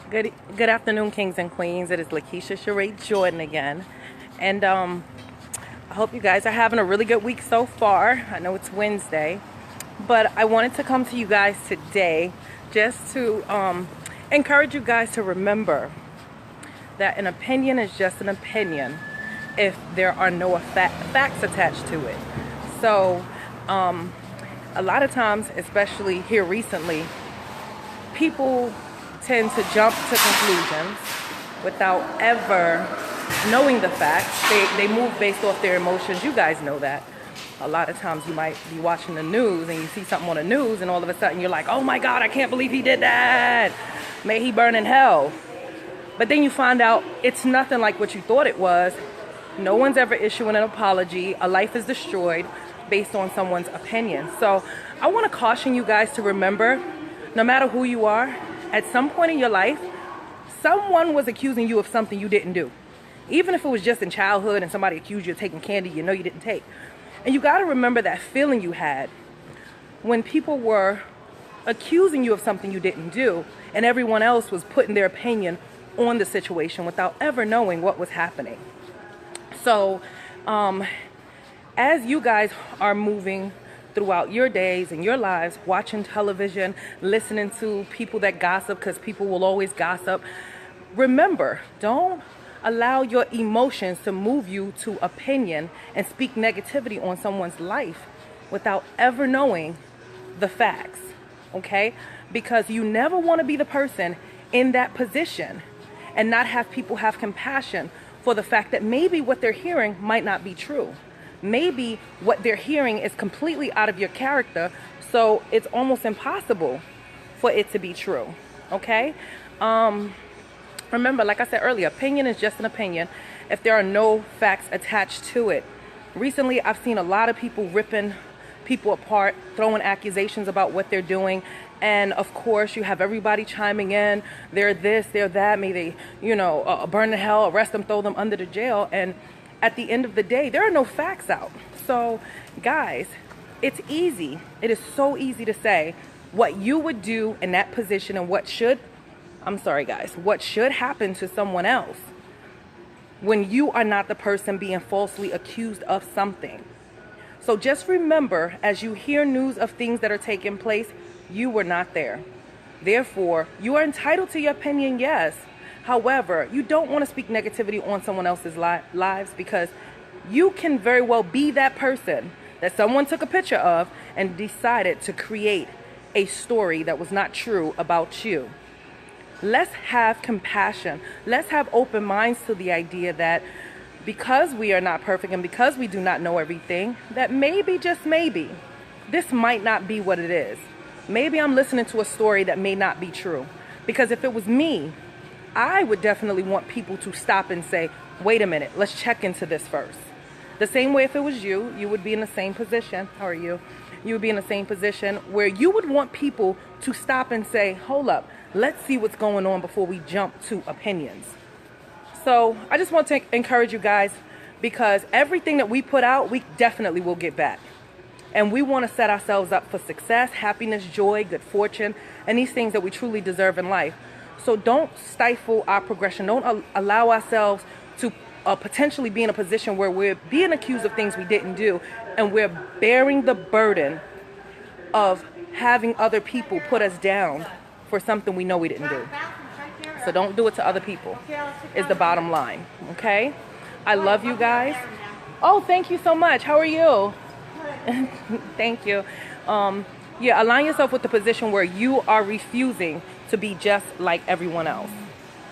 Good afternoon, kings and queens. It is Lakeisha Sheree Jordan again. And I hope you guys are having a really good week so far. I know it's Wednesday. But I wanted to come to you guys today just to encourage you guys to remember that an opinion is just an opinion if there are no facts attached to it. So a lot of times, especially here recently, people tend to jump to conclusions without ever knowing the facts. They move based off their emotions. You guys know that. A lot of times you might be watching the news and you see something on the news and all of a sudden you're like, oh my God, I can't believe he did that. May he burn in hell. But then you find out it's nothing like what you thought it was. No one's ever issuing an apology. A life is destroyed based on someone's opinion. So I want to caution you guys to remember, no matter who you are, at some point in your life, someone was accusing you of something you didn't do. Even if it was just in childhood and somebody accused you of taking candy you know you didn't take. And you got to remember that feeling you had when people were accusing you of something you didn't do and everyone else was putting their opinion on the situation without ever knowing what was happening. So, as you guys are moving throughout your days and your lives, watching television, listening to people that gossip, because people will always gossip, remember, don't allow your emotions to move you to opinion and speak negativity on someone's life without ever knowing the facts, okay? Because you never want to be the person in that position and not have people have compassion for the fact that maybe what they're hearing might not be true. Maybe what they're hearing is completely out of your character, so it's almost impossible for it to be true, okay? Remember, like I said earlier, opinion is just an opinion if there are no facts attached to it. Recently, I've seen a lot of people ripping people apart, throwing accusations about what they're doing. And of course, you have everybody chiming in. They're this, they're that. May they, burn in hell, arrest them, throw them under the jail. And at the end of the day, there are no facts out. So, guys, it's easy. It is so easy to say what you would do in that position and what should happen to someone else when you are not the person being falsely accused of something. So just remember, as you hear news of things that are taking place, you were not there. Therefore, you are entitled to your opinion, yes. However, you don't want to speak negativity on someone else's lives because you can very well be that person that someone took a picture of and decided to create a story that was not true about you. Let's have compassion. Let's have open minds to the idea that because we are not perfect and because we do not know everything, that maybe, just maybe, this might not be what it is. Maybe I'm listening to a story that may not be true. Because if it was me, I would definitely want people to stop and say, wait a minute, let's check into this first. The same way if it was you, you would be in the same position. How are you? You would be in the same position where you would want people to stop and say, hold up, let's see what's going on before we jump to opinions. So I just want to encourage you guys, because everything that we put out, we definitely will get back. And we want to set ourselves up for success, happiness, joy, good fortune, and these things that we truly deserve in life. So don't stifle our progression. Don't allow ourselves to potentially be in a position where we're being accused of things we didn't do, and we're bearing the burden of having other people put us down for something we know we didn't do. So don't do it to other people, is the bottom line, okay? I love you guys. Oh, thank you so much. How are you? Thank you. Align yourself with the position where you are refusing to be just like everyone else.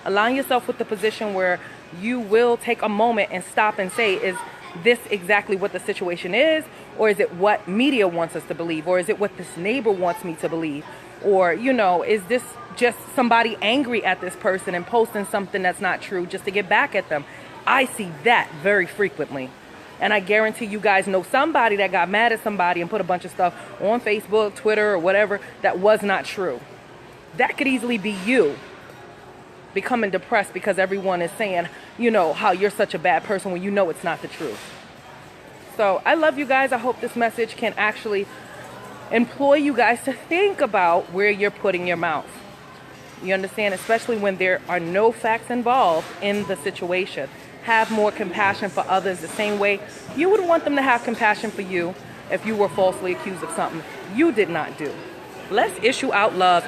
Align yourself with the position where you will take a moment and stop and say, is this exactly what the situation is? Or is it what media wants us to believe? Or is it what this neighbor wants me to believe? Or, is this just somebody angry at this person and posting something that's not true just to get back at them? I see that very frequently. And I guarantee you guys know somebody that got mad at somebody and put a bunch of stuff on Facebook, Twitter, or whatever that was not true. That could easily be you becoming depressed because everyone is saying, how you're such a bad person when you know it's not the truth. So I love you guys. I hope this message can actually employ you guys to think about where you're putting your mouth. You understand? Especially when there are no facts involved in the situation. Have more compassion for others the same way you would want them to have compassion for you if you were falsely accused of something you did not do. Let's issue out love.